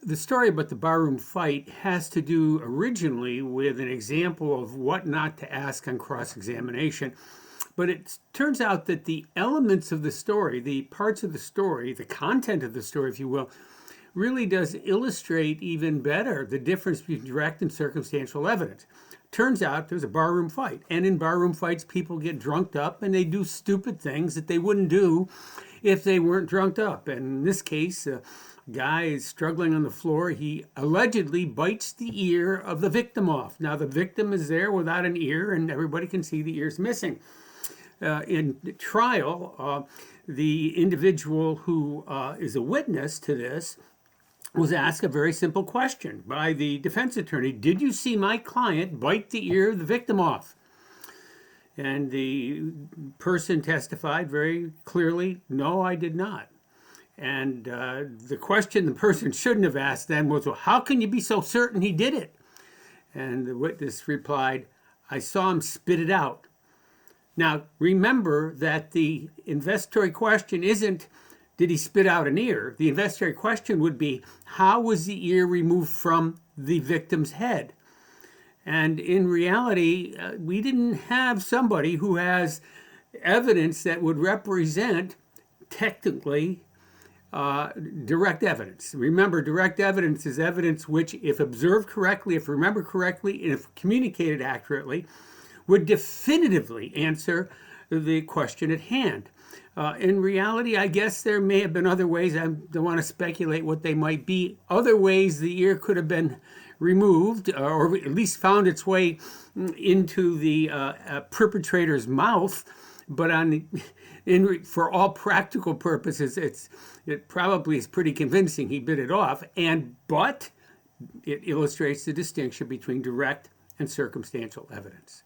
The story about the barroom fight has to do originally with an example of what not to ask on cross-examination. But it turns out that the elements of the story, the parts of the story, the content of the story, if you will, really does illustrate even better the difference between direct and circumstantial evidence. Turns out there's a barroom fight, and in barroom fights, people get drunked up and they do stupid things that they wouldn't do if they weren't drunked up. And in this case, a guy is struggling on the floor. He allegedly bites the ear of the victim off. Now, the victim is there without an ear, and everybody can see the ear's missing. In trial, the individual who is a witness to this was asked a very simple question by the defense attorney. Did you see my client bite the ear of the victim off? And the person testified very clearly, no, I did not. And the question the person shouldn't have asked then was, well, how can you be so certain he did it? And the witness replied, I saw him spit it out. Now, remember that the investigatory question isn't, did he spit out an ear? The investigatory question would be, how was the ear removed from the victim's head? And in reality, we didn't have somebody who has evidence that would represent technically direct evidence. Remember, direct evidence is evidence which, if observed correctly, if remembered correctly, and if communicated accurately, would definitively answer the question at hand. In reality, I guess there may have been other ways. I don't want to speculate what they might be. Other ways the ear could have been removed, or at least found its way into the perpetrator's mouth. But for all practical purposes, it probably is pretty convincing he bit it off. But it illustrates the distinction between direct and circumstantial evidence.